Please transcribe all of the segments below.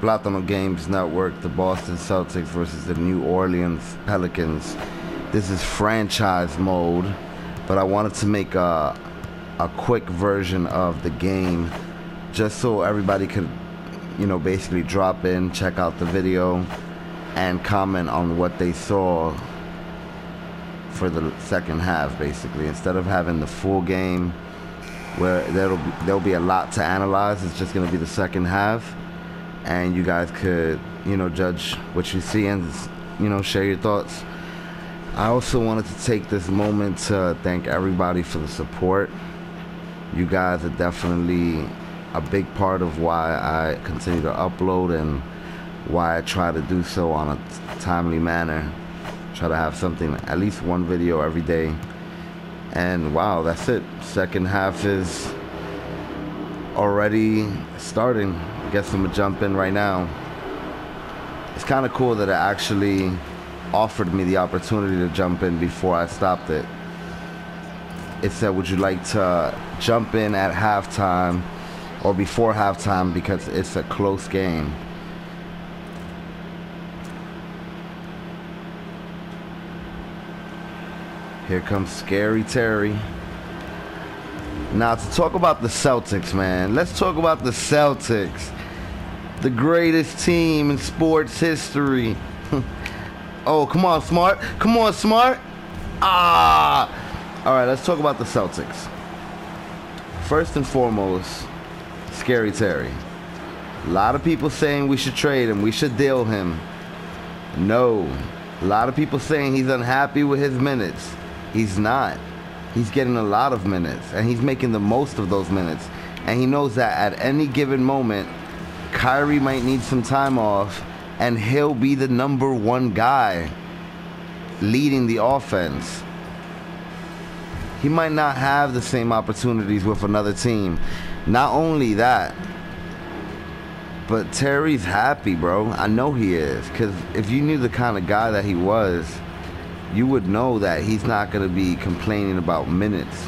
Plátano Games Network, the Boston Celtics versus the New Orleans Pelicans. This is franchise mode, but I wanted to make a quick version of the game just so everybody could, basically drop in, check out the video, and comment on what they saw for the second half, basically. Instead of having the full game where there'll be a lot to analyze, it's just going to be the second half, and you guys could, judge what you see and, share your thoughts. I also wanted to take this moment to thank everybody for the support. You guys are definitely a big part of why I continue to upload and why I try to do so on a timely manner. Try to have something, at least one video every day. And wow, that's it. Second half is already starting. I guess I'm gonna jump in right now. It's kind of cool that it actually offered me the opportunity to jump in before I stopped it. It said, would you like to jump in at halftime or before halftime, because it's a close game. Here comes Scary Terry. Now, to talk about the Celtics, man, let's talk about the Celtics. The greatest team in sports history. Oh, come on, Smart. Come on, Smart. All right, let's talk about the Celtics. First and foremost, Scary Terry. A lot of people saying we should trade him, we should deal him. No. A lot of people saying he's unhappy with his minutes. He's not. He's getting a lot of minutes, and he's making the most of those minutes. And he knows that at any given moment, Kyrie might need some time off, and he'll be the number one guy leading the offense. He might not have the same opportunities with another team. Not only that, but Terry's happy, bro. I know he is, because if you knew the kind of guy that he was, you would know that he's not going to be complaining about minutes.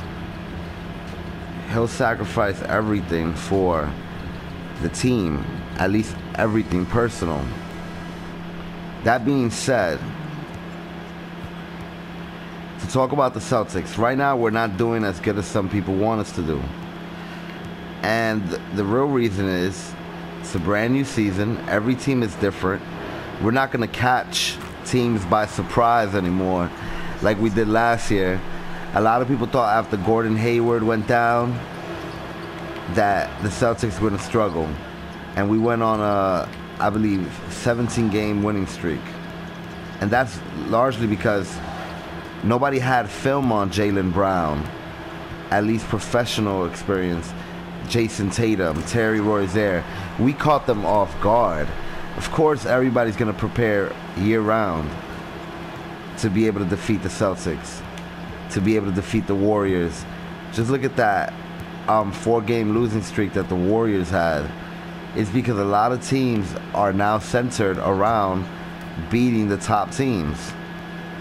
He'll sacrifice everything for the team, at least everything personal. That being said, to talk about the Celtics, right now we're not doing as good as some people want us to do. And the real reason is, it's a brand new season. Every team is different. We're not going to catch teams by surprise anymore like we did last year. A lot of people thought after Gordon Hayward went down that the Celtics were going to struggle. And we went on a, I believe, 17-game winning streak. And that's largely because nobody had film on Jaylen Brown, at least professional experience. Jason Tatum, Terry Rozier. We caught them off guard. Of course, everybody's going to prepare year-round to be able to defeat the Celtics, to be able to defeat the Warriors. Just look at that 4-game losing streak that the Warriors had. It's because a lot of teams are now centered around beating the top teams.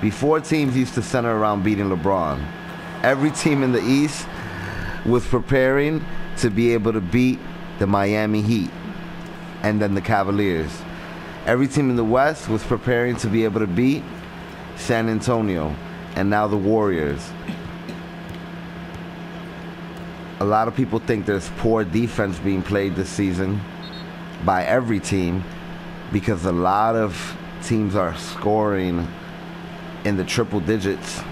Before, teams used to center around beating LeBron. Every team in the East was preparing to be able to beat the Miami Heat and then the Cavaliers. Every team in the West was preparing to be able to beat San Antonio and now the Warriors. A lot of people think there's poor defense being played this season by every team because a lot of teams are scoring in the triple digits.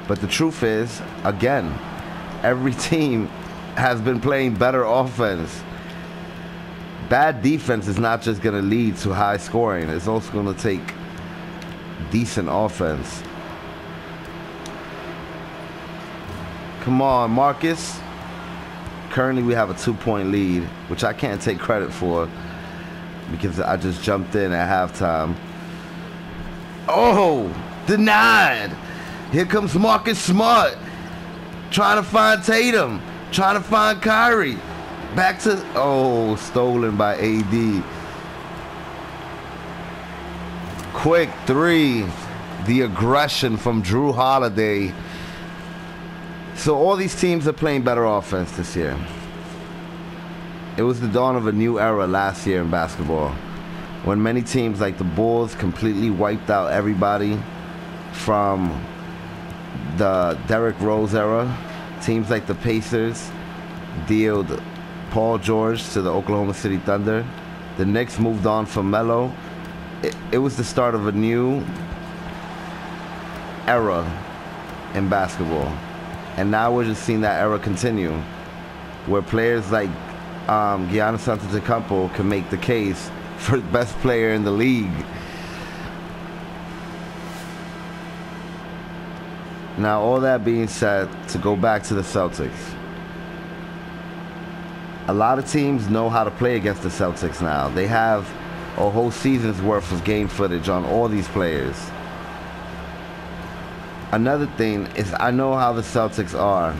But the truth is, again, every team has been playing better offense. Bad defense is not just going to lead to high scoring. It's also going to take decent offense. Come on, Marcus. Currently, we have a 2-point lead, which I can't take credit for because I just jumped in at halftime. Oh, denied. Here comes Marcus Smart, trying to find Tatum, trying to find Kyrie. Back to, stolen by AD. Quick three. The aggression from Drew Holiday. So all these teams are playing better offense this year. It was the dawn of a new era last year in basketball, when many teams like the Bulls completely wiped out everybody from the Derrick Rose era. Teams like the Pacers dealed Paul George to the Oklahoma City Thunder. The Knicks moved on from Melo. It was the start of a new era in basketball. And now we're just seeing that era continue, where players like Giannis Antetokounmpo can make the case for the best player in the league. Now, all that being said, to go back to the Celtics, a lot of teams know how to play against the Celtics now. They have a whole season's worth of game footage on all these players. Another thing is, I know how the Celtics are.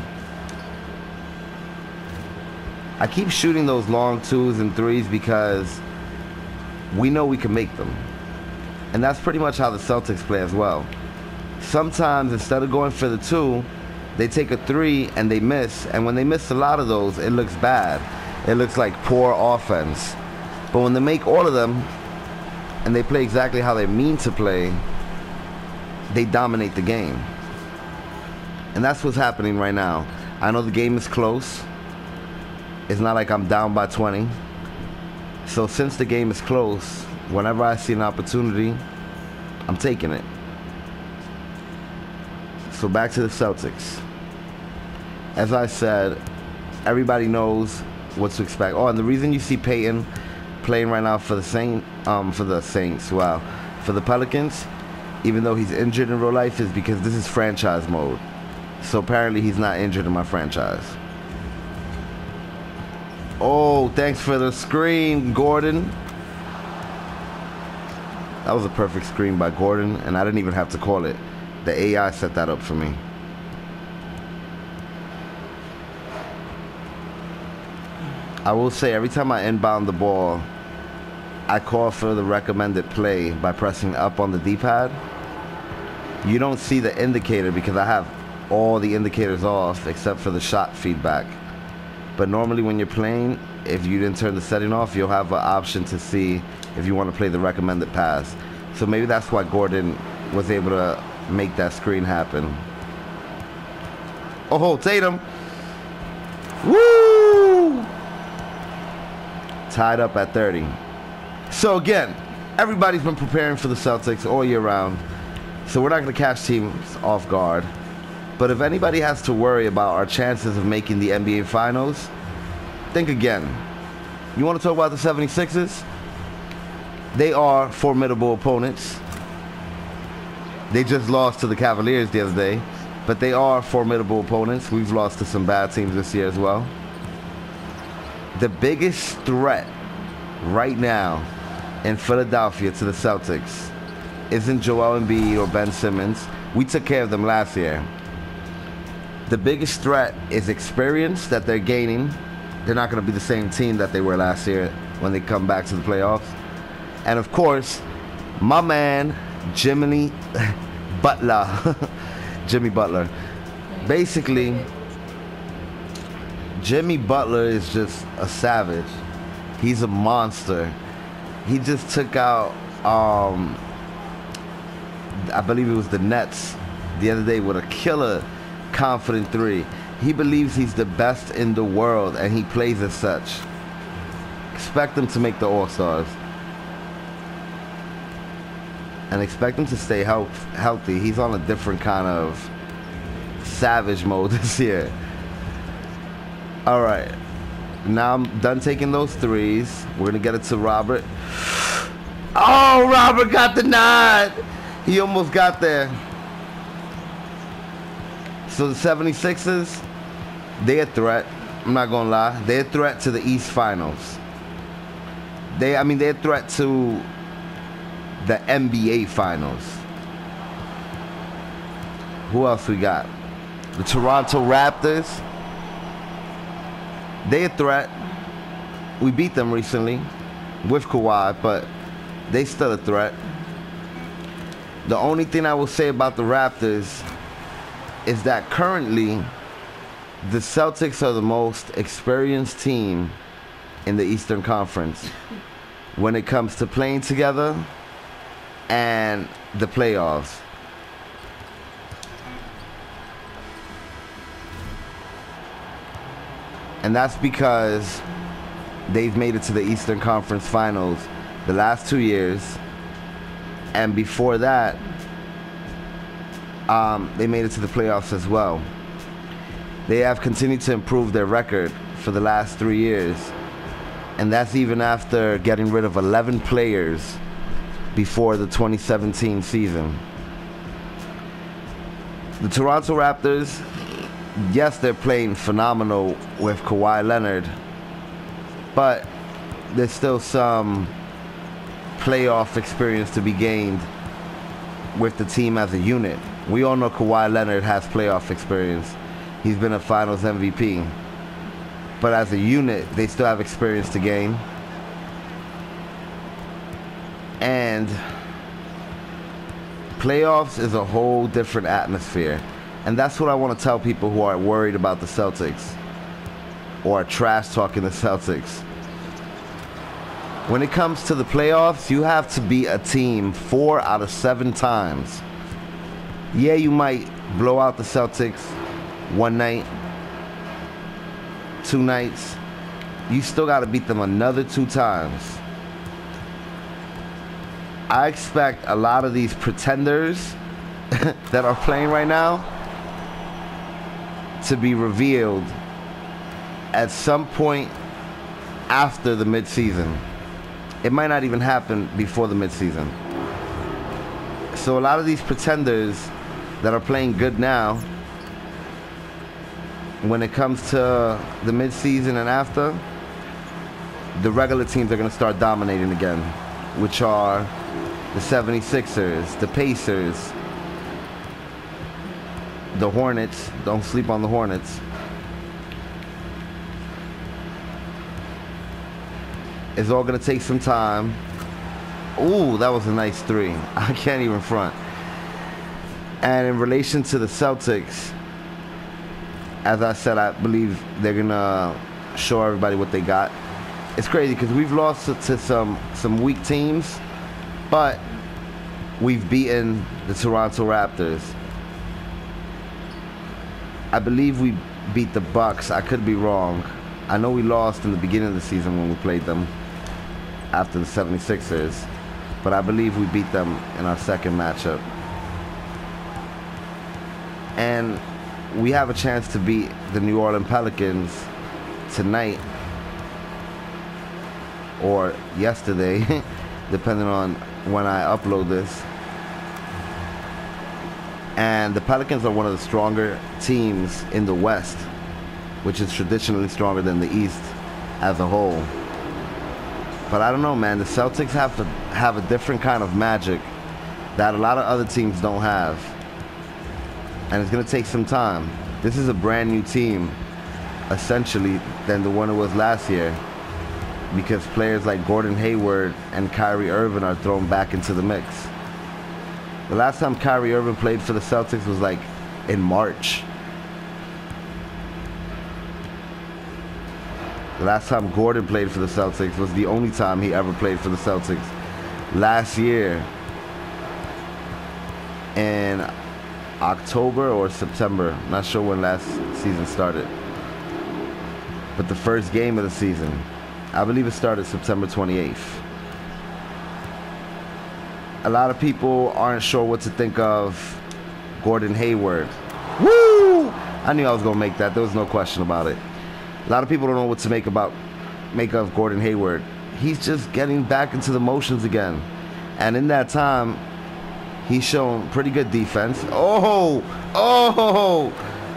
I keep shooting those long 2s and 3s because we know we can make them. And that's pretty much how the Celtics play as well. Sometimes, instead of going for the 2, they take a 3 and they miss. And when they miss a lot of those, it looks bad. It looks like poor offense. But when they make all of them and they play exactly how they mean to play, they dominate the game. And that's what's happening right now. I know the game is close. It's not like I'm down by 20. So since the game is close, whenever I see an opportunity, I'm taking it. So back to the Celtics. As I said, everybody knows what to expect. Oh, and the reason you see Peyton playing right now for the Saints, wow, for the Pelicans, even though he's injured in real life, is because this is franchise mode. So apparently he's not injured in my franchise. Oh, thanks for the screen, Gordon. That was a perfect screen by Gordon, and I didn't even have to call it. The AI set that up for me. I will say, every time I inbound the ball, I call for the recommended play by pressing up on the D-pad. You don't see the indicator because I have all the indicators off except for the shot feedback. But normally when you're playing, if you didn't turn the setting off, you'll have an option to see if you want to play the recommended pass. So maybe that's why Gordon was able to make that screen happen. Oh, Tatum. Woo! Tied up at 30. So again, everybody's been preparing for the Celtics all year round. So we're not going to catch teams off guard. But if anybody has to worry about our chances of making the NBA Finals, think again. You want to talk about the 76ers? They are formidable opponents. They just lost to the Cavaliers the other day, but they are formidable opponents. We've lost to some bad teams this year as well. The biggest threat right now in Philadelphia to the Celtics isn't Joel Embiid or Ben Simmons. We took care of them last year. The biggest threat is experience that they're gaining. They're not going to be the same team that they were last year when they come back to the playoffs. And of course, my man, Jimmy Butler. Jimmy Butler. Basically, Jimmy Butler is just a savage. He's a monster. He just took out, I believe it was the Nets the other day with a killer confident 3. He believes he's the best in the world, and he plays as such. Expect him to make the All-Stars. And expect him to stay healthy. He's on a different kind of savage mode this year. All right. Now I'm done taking those 3s. We're going to get it to Robert. Oh, Robert got the nod. He almost got there. So the 76ers, they're a threat. I'm not going to lie. They're a threat to the East Finals. They're a threat to the NBA Finals. Who else we got? The Toronto Raptors. They're a threat. We beat them recently with Kawhi, but they still a threat. The only thing I will say about the Raptors is that currently the Celtics are the most experienced team in the Eastern Conference when it comes to playing together and the playoffs. And that's because they've made it to the Eastern Conference Finals the last 2 years. And before that, they made it to the playoffs as well. They have continued to improve their record for the last 3 years. And that's even after getting rid of 11 players before the 2017 season. The Toronto Raptors, yes, they're playing phenomenal with Kawhi Leonard, but there's still some playoff experience to be gained with the team as a unit. We all know Kawhi Leonard has playoff experience. He's been a Finals MVP. But as a unit, they still have experience to gain. And playoffs is a whole different atmosphere. And that's what I want to tell people who are worried about the Celtics or are trash talking the Celtics. When it comes to the playoffs, you have to beat a team 4 out of 7 times. Yeah, you might blow out the Celtics one night, 2 nights. You still got to beat them another 2 times. I expect a lot of these pretenders that are playing right now to be revealed at some point after the midseason. It might not even happen before the midseason. So a lot of these pretenders that are playing good now, when it comes to the midseason and after, the regular teams are going to start dominating again, which are the 76ers, the Pacers, the Hornets. Don't sleep on the Hornets. It's all going to take some time. Ooh, that was a nice 3. I can't even front. And in relation to the Celtics, as I said, I believe they're going to show everybody what they got. It's crazy because we've lost to some weak teams, but we've beaten the Toronto Raptors. I believe we beat the Bucks. I could be wrong. I know we lost in the beginning of the season when we played them after the 76ers, but I believe we beat them in our second matchup. And we have a chance to beat the New Orleans Pelicans tonight or yesterday, depending on when I upload this. And the Pelicans are one of the stronger teams in the West, which is traditionally stronger than the East as a whole. But I don't know, man. The Celtics have to have a different kind of magic that a lot of other teams don't have. And it's going to take some time. This is a brand new team, essentially, than the one it was last year, because players like Gordon Hayward and Kyrie Irving are thrown back into the mix. The last time Kyrie Irving played for the Celtics was like in March. The last time Gordon played for the Celtics was the only time he ever played for the Celtics. Last year in October or September. Not sure when last season started. But the first game of the season, I believe it started September 28th. A lot of people aren't sure what to think of Gordon Hayward. Woo! I knew I was going to make that. There was no question about it. A lot of people don't know what to make of Gordon Hayward. He's just getting back into the motions again. And in that time, he's shown pretty good defense. Oh!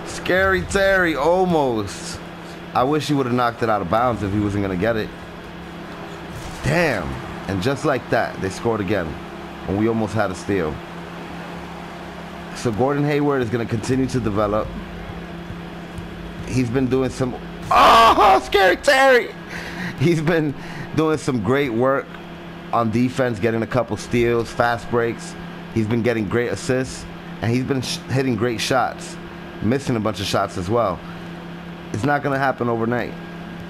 Scary Terry, almost. I wish he would have knocked it out of bounds if he wasn't going to get it. Damn. And just like that, they scored again. And we almost had a steal. So Gordon Hayward is going to continue to develop. He's been doing some... Oh, Scary Terry! He's been doing some great work on defense, getting a couple steals, fast breaks. He's been getting great assists, and he's been hitting great shots, missing a bunch of shots as well. It's not going to happen overnight.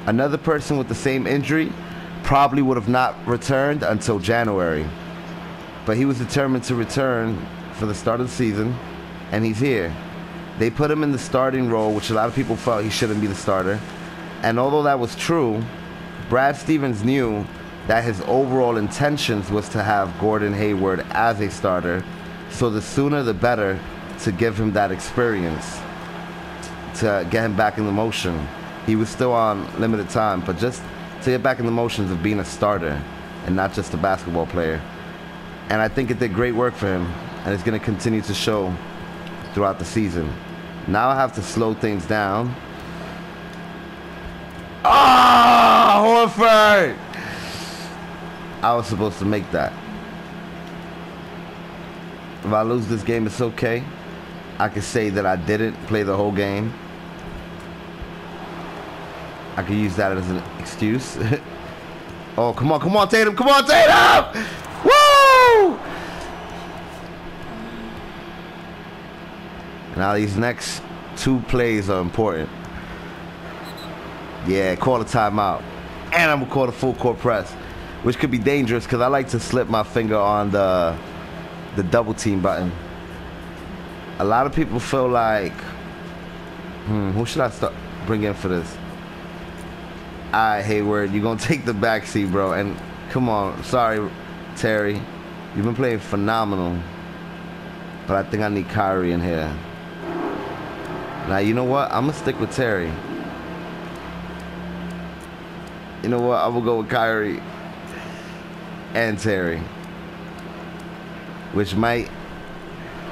Another person with the same injury probably would have not returned until January. But he was determined to return for the start of the season, and he's here. They put him in the starting role, which a lot of people felt he shouldn't be the starter. And although that was true, Brad Stevens knew that his overall intentions was to have Gordon Hayward as a starter, so the sooner the better to give him that experience, to get him back in the motion. He was still on limited time, but just to get back in the motions of being a starter and not just a basketball player. And I think it did great work for him, and it's going to continue to show throughout the season. Now I have to slow things down. Ah, Horford! I was supposed to make that. If I lose this game, it's okay. I can say that I didn't play the whole game. I can use that as an excuse. Oh, come on, Tatum, come on, Tatum! Woo! Now these next 2 plays are important. Yeah, call a timeout. And I'm gonna call the full court press, which could be dangerous because I like to slip my finger on the double team button. A lot of people feel like, who should I bring in for this? All right, Hayward, you're going to take the backseat, bro. And come on, sorry, Terry. You've been playing phenomenal. But I think I need Kyrie in here. Now, you know what? I'm going to stick with Terry. You know what? I will go with Kyrie and Terry, which might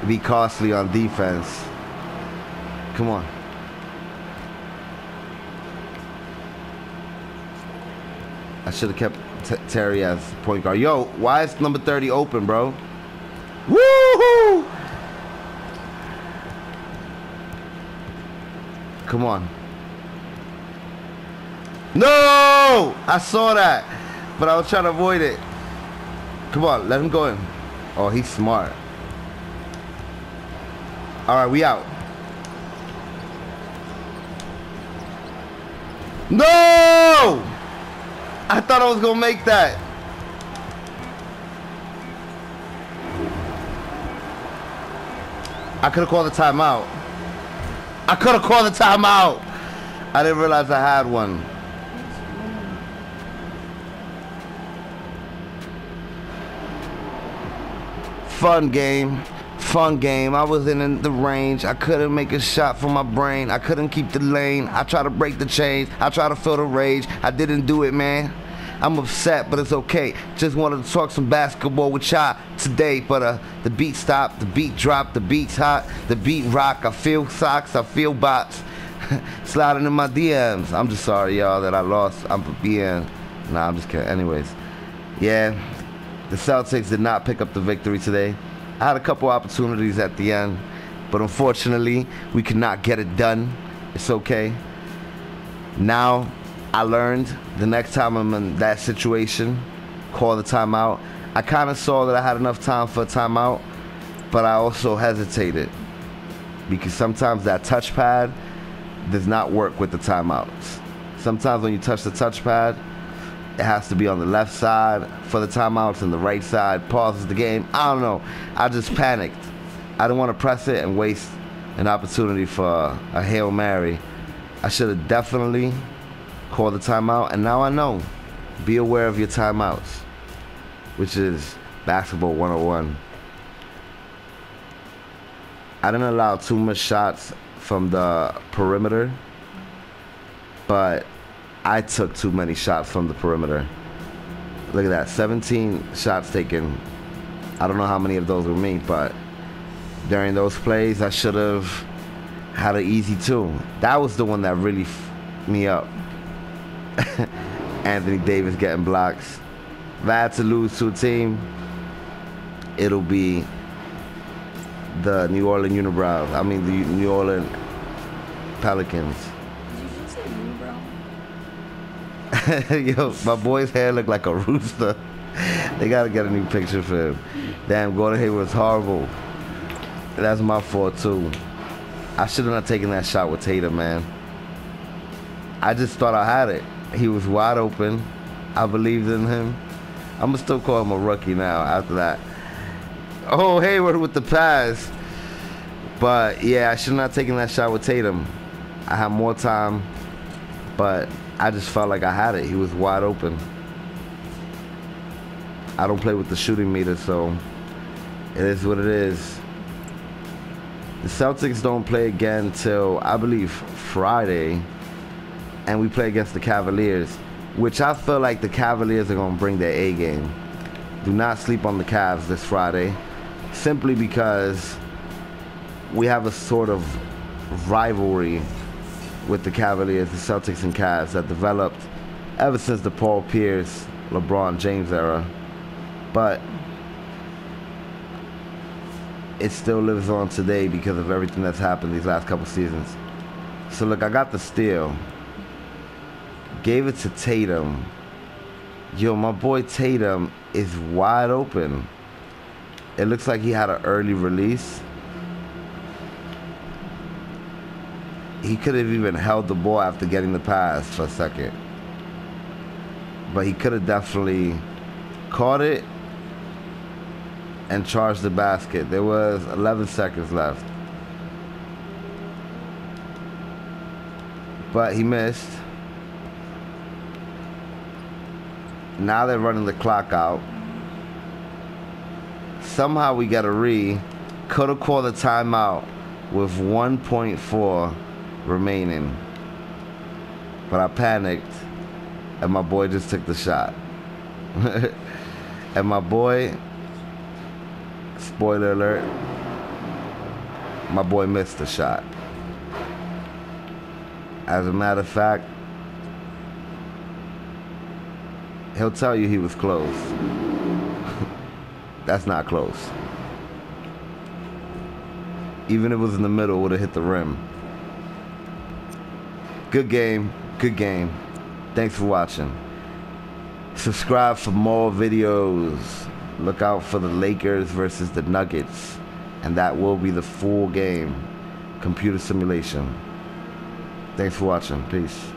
be costly on defense. Come on. I should have kept Terry as point guard. Yo, why is number 30 open, bro? Woo-hoo! Come on. No! I saw that, but I was trying to avoid it. Come on, let him go in. Oh, he's smart. All right, we out. No! I thought I was gonna make that. I could have called the timeout. I didn't realize I had one. Fun game. I was in the range. I couldn't make a shot from my brain. I couldn't keep the lane. I tried to break the chains. I tried to feel the rage. I didn't do it, man. I'm upset, but it's okay. Just wanted to talk some basketball with y'all today. But the beat stopped, the beat dropped, the beat's hot, the beat rock. I feel socks, I feel bots sliding in my DMs. I'm just sorry, y'all, that I lost. I'm being, nah, I'm just kidding. Anyways, yeah, the Celtics did not pick up the victory today. I had a couple opportunities at the end, but unfortunately, we could not get it done. It's okay. Now, I learned the next time I'm in that situation, call the timeout. I kind of saw that I had enough time for a timeout, but I also hesitated because sometimes that touchpad does not work with the timeouts. Sometimes when you touch the touchpad, it has to be on the left side for the timeouts and the right side pauses the game. I don't know. I just panicked. I didn't want to press it and waste an opportunity for a Hail Mary. I should have definitely called the timeout, and now I know. Be aware of your timeouts, which is basketball 101. I didn't allow too much shots from the perimeter, but I took too many shots from the perimeter. Look at that, 17 shots taken. I don't know how many of those were me, but during those plays, I should have had an easy 2. That was the one that really f***ed me up. Anthony Davis getting blocks. If I had to lose to a team, it'll be the New Orleans Unibrows. I mean, the New Orleans Pelicans. Yo, my boy's hair looked like a rooster. They gotta get a new picture for him. Damn, Gordon Hayward's horrible. That's my fault too. I should have not taken that shot with Tatum, man. I just thought I had it. He was wide open. I believed in him. I'm going to still call him a rookie now after that. Oh, Hayward with the pass. But, yeah, I should not have taken that shot with Tatum. I had more time, but I just felt like I had it. He was wide open. I don't play with the shooting meter, so it is what it is. The Celtics don't play again till, I believe, Friday. And we play against the Cavaliers, which I feel like the Cavaliers are going to bring their A game. Do not sleep on the Cavs this Friday, simply because we have a sort of rivalry with the Cavaliers, the Celtics and Cavs, that developed ever since the Paul Pierce, LeBron James era. But it still lives on today because of everything that's happened these last couple seasons. So look, I got the steal. Gave it to Tatum. Yo, my boy Tatum is wide open. It looks like he had an early release. He could have even held the ball after getting the pass for a second. But he could have definitely caught it and charged the basket. There was 11 seconds left. But he missed. Now they're running the clock out. Somehow we got a could have called a timeout with 1.4 remaining. But I panicked, and my boy just took the shot. And my boy, spoiler alert, my boy missed the shot. As a matter of fact, he'll tell you he was close. That's not close. Even if it was in the middle, it would have hit the rim. Good game. Good game. Thanks for watching. Subscribe for more videos. Look out for the Lakers versus the Nuggets. And that will be the full game. Computer simulation. Thanks for watching. Peace.